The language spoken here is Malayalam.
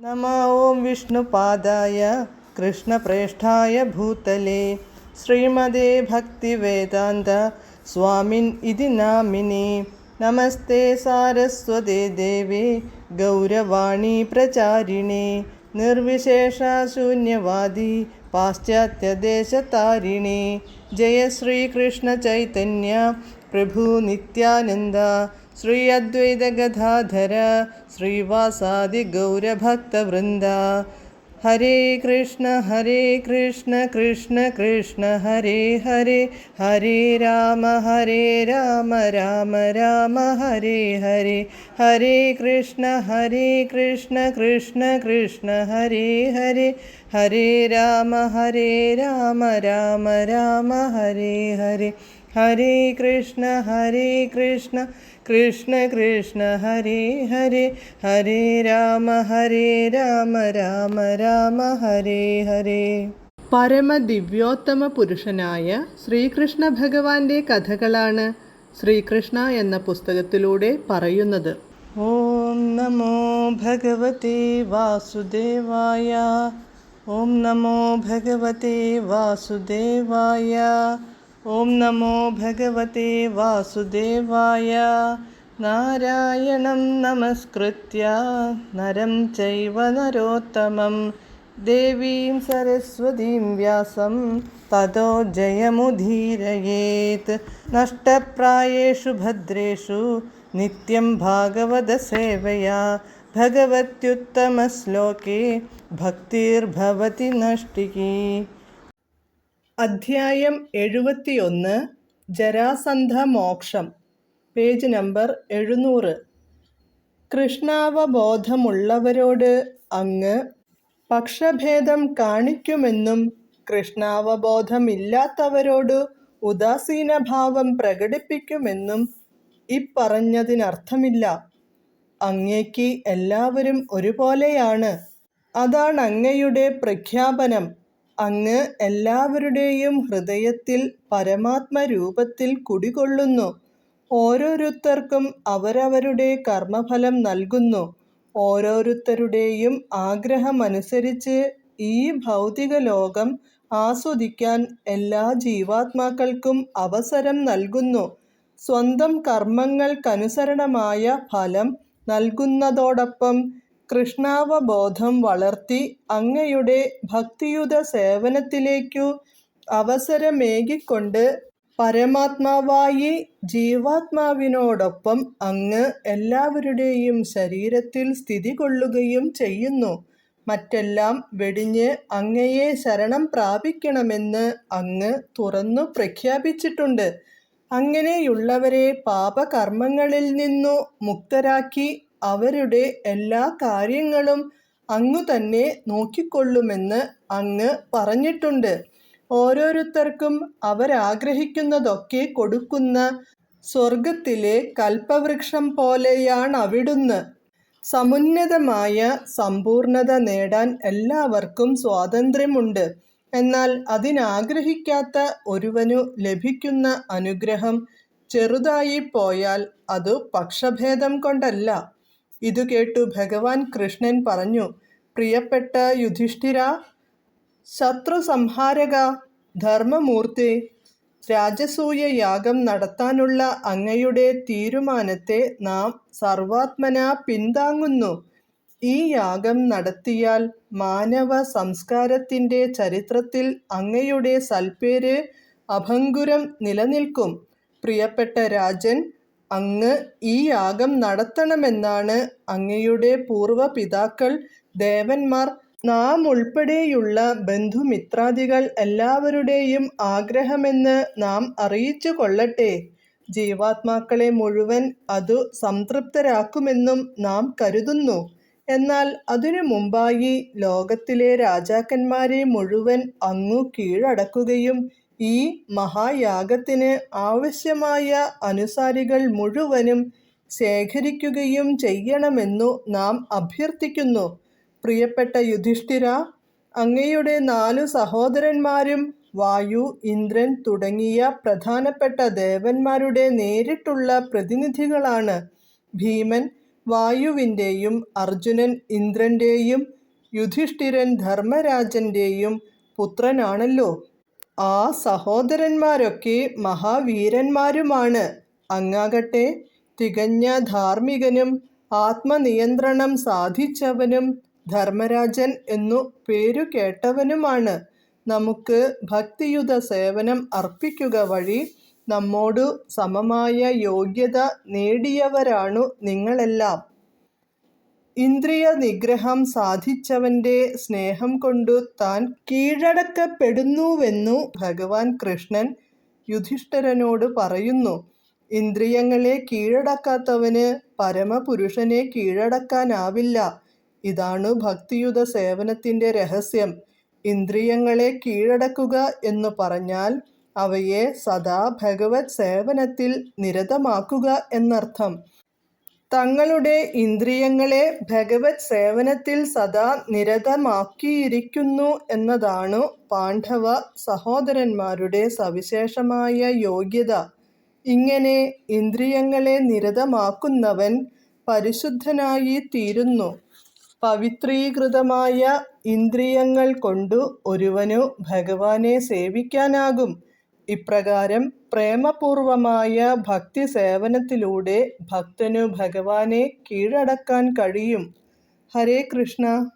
नमः ॐ विष्णुपादाय कृष्णप्रेष्ठाय भूतले श्रीमदे भक्तिवेदान्त स्वामिन् इति नामिने। नमस्ते सारस्वते देवे गौरवाणी प्रचारिणे निर्विशेषशून्यवादी पाश्चात्यदेशतारिणे। जय श्रीकृष्ण चैतन्य प्रभु नित्यानन्द श्री अद्वैत गदाधर श्रीवासादि गौरभक्तवृन्द। हरे कृष्ण कृष्ण कृष्ण हरे हरे, हरे राम राम राम हरे हरे। हरे कृष्ण कृष्ण कृष्ण हरे हरे, हरे राम राम राम हरे हरे। हरे कृष्ण कृष्ण कृष्ण हरे हरे, हरे राम राम हरे हरे. പരമദിവ്യോത്തമ പുരുഷനായ ശ്രീകൃഷ്ണ ഭഗവാന്റെ കഥകളാണ് ശ്രീകൃഷ്ണ എന്ന പുസ്തകത്തിലൂടെ പറയുന്നത്. ഓം നമോ ഭഗവതേ വാസുദേവായ, ഓം നമോ ഭഗവതേ വാസുദേവായ, ഓം നമോ ഭഗവതേ വാസുദേവായ. നാരായണം നമസ്കൃത്യ നരം ചൈവ നരോത്തമം ദേവീം സരസ്വതീം വ്യാസം തതോ ജയമുദീരയേത്. നഷ്ടപ്രായേഷു ഭദ്രേഷു നിത്യം ഭാഗവത സേവയാ ഭഗവത്യുത്തമശ്ലോകേ ഭക്തിർഭവതി നഷ്ടികീ. അധ്യായം 71 ജരാസന്ധ മോക്ഷം, പേജ് നമ്പർ 700. കൃഷ്ണാവബോധമുള്ളവരോട് അങ്ങ് പക്ഷഭേദം കാണിക്കുമെന്നും കൃഷ്ണാവബോധമില്ലാത്തവരോട് ഉദാസീനഭാവം പ്രകടിപ്പിക്കുമെന്നും ഇപ്പറഞ്ഞതിനർത്ഥമില്ല. അങ്ങേക്ക് എല്ലാവരും ഒരുപോലെയാണ്. അതാണ് അങ്ങയുടെ പ്രഖ്യാപനം. അങ്ങ് എല്ലാവരുടെയും ഹൃദയത്തിൽ പരമാത്മരൂപത്തിൽ കുടികൊള്ളുന്നു. ഓരോരുത്തർക്കും അവരവരുടെ കർമ്മഫലം നൽകുന്നു. ഓരോരുത്തരുടെയും ആഗ്രഹമനുസരിച്ച് ഈ ഭൗതിക ലോകം ആസ്വദിക്കാൻ എല്ലാ ജീവാത്മാക്കൾക്കും അവസരം നൽകുന്നു. സ്വന്തം കർമ്മങ്ങൾക്കനുസരണമായ ഫലം നൽകുന്നതോടൊപ്പം കൃഷ്ണാവബോധം വളർത്തി അങ്ങയുടെ ഭക്തിയുത സേവനത്തിലേക്കു അവസരമേകിക്കൊണ്ട് പരമാത്മാവായി ജീവാത്മാവിനോടൊപ്പം അങ്ങ് എല്ലാവരുടെയും ശരീരത്തിൽ സ്ഥിതി കൊള്ളുകയും ചെയ്യുന്നു. മറ്റെല്ലാം വെടിഞ്ഞ് അങ്ങയെ ശരണം പ്രാപിക്കണമെന്ന് അങ്ങ് തുറന്നു പ്രഖ്യാപിച്ചിട്ടുണ്ട്. അങ്ങനെയുള്ളവരെ പാപകർമ്മങ്ങളിൽ നിന്നു മുക്തരാക്കി അവരുടെ എല്ലാ കാര്യങ്ങളും അങ്ങു തന്നെ നോക്കിക്കൊള്ളുമെന്ന് അങ്ങ് പറഞ്ഞിട്ടുണ്ട്. ഓരോരുത്തർക്കും അവരാഗ്രഹിക്കുന്നതൊക്കെ കൊടുക്കുന്ന സ്വർഗത്തിലെ കൽപ്പവൃക്ഷം പോലെയാണവിടുന്ന്. സമുന്നതമായ സമ്പൂർണത നേടാൻ എല്ലാവർക്കും സ്വാതന്ത്ര്യമുണ്ട്. എന്നാൽ അതിനാഗ്രഹിക്കാത്ത ഒരുവനു ലഭിക്കുന്ന അനുഗ്രഹം ചെറുതായിപ്പോയാൽ അതു പക്ഷഭേദം കൊണ്ടല്ല. ഇതു കേട്ടു ഭഗവാൻ കൃഷ്ണൻ പറഞ്ഞു: പ്രിയപ്പെട്ട യുധിഷ്ഠിരാ, ശത്രുസംഹാരക, ധർമ്മമൂർത്തേ, രാജസൂയ യാഗം നടത്താനുള്ള അങ്ങയുടെ തീരുമാനത്തെ നാം സർവാത്മനാ പിന്താങ്ങുന്നു. ഈ യാഗം നടത്തിയാൽ മാനവ സംസ്കാരത്തിൻ്റെ ചരിത്രത്തിൽ അങ്ങയുടെ സൽപ്പേര് അഭംഗുരം നിലനിൽക്കും. പ്രിയപ്പെട്ട രാജൻ, അങ്ങ് ഈ യാഗം നടത്തണമെന്നാണ് അങ്ങയുടെ പൂർവപിതാക്കൾ ദേവന്മാർ, നാം ഉൾപ്പെടെയുള്ള ബന്ധുമിത്രാദികൾ എല്ലാവരുടെയും ആഗ്രഹമെന്ന് നാം അറിയിച്ചു കൊള്ളട്ടെ. ജീവാത്മാക്കളെ മുഴുവൻ അതു സംതൃപ്തരാക്കുമെന്നും നാം കരുതുന്നു. എന്നാൽ അതിനു മുമ്പായി ലോകത്തിലെ രാജാക്കന്മാരെ മുഴുവൻ അങ്ങു കീഴടക്കുകയും ഈ മഹായാഗത്തിന് ആവശ്യമായ അനുസാരികൾ മുഴുവനും ശേഖരിക്കുകയും ചെയ്യണമെന്നു നാം അഭ്യർത്ഥിക്കുന്നു. പ്രിയപ്പെട്ട യുധിഷ്ഠിരാ, അങ്ങയുടെ 4 സഹോദരന്മാരും വായു, ഇന്ദ്രൻ തുടങ്ങിയ പ്രധാനപ്പെട്ട ദേവന്മാരുടെ നേരിട്ടുള്ള പ്രതിനിധികളാണ്. ഭീമൻ വായുവിൻ്റെയും അർജുനൻ ഇന്ദ്രൻ്റെയും യുധിഷ്ഠിരൻ ധർമ്മരാജൻ്റെയും പുത്രനാണല്ലോ. ആ സഹോദരന്മാരൊക്കെ മഹാവീരന്മാരുമാണ്. അങ്ങാകട്ടെ തികഞ്ഞ ധാർമ്മികനും ആത്മനിയന്ത്രണം സാധിച്ചവനും ധർമ്മരാജൻ എന്നു പേരുകേട്ടവനുമാണ്. നമുക്ക് ഭക്തിയുത സേവനം അർപ്പിക്കുക വഴി നമ്മോടു സമമായ യോഗ്യത നേടിയവരാണു നിങ്ങളെല്ലാം. ഇന്ദ്രിയ നിഗ്രഹം സാധിച്ചവന്റെ സ്നേഹം കൊണ്ടു താൻ കീഴടക്കപ്പെടുന്നുവെന്നു ഭഗവാൻ കൃഷ്ണൻ യുധിഷ്ഠിരനോട് പറയുന്നു. ഇന്ദ്രിയങ്ങളെ കീഴടക്കാത്തവന് പരമപുരുഷനെ കീഴടക്കാനാവില്ല. ഇതാണു ഭക്തിയുത സേവനത്തിന്റെ രഹസ്യം. ഇന്ദ്രിയങ്ങളെ കീഴടക്കുക എന്നു പറഞ്ഞാൽ അവയെ സദാ ഭഗവത് സേവനത്തിൽ നിരതമാക്കുക എന്നർത്ഥം. തങ്ങളുടെ ഇന്ദ്രിയങ്ങളെ ഭഗവത് സേവനത്തിൽ സദാ നിരതമാക്കിയിരിക്കുന്നു എന്നതാണു പാണ്ഡവ സഹോദരന്മാരുടെ സവിശേഷമായ യോഗ്യത. ഇങ്ങനെ ഇന്ദ്രിയങ്ങളെ നിരതമാക്കുന്നവൻ പരിശുദ്ധനായി തീരുന്നു. പവിത്രീകൃതമായ ഇന്ദ്രിയങ്ങൾ കൊണ്ടു ഒരുവനു ഭഗവാനെ സേവിക്കാനാകും. ഇപ്രകാരം പ്രേമപൂർവമായ ഭക്തി സേവനത്തിലൂടെ ഭക്തനു ഭഗവാനെ കീഴടക്കാൻ കഴിയും. ഹരേ കൃഷ്ണ.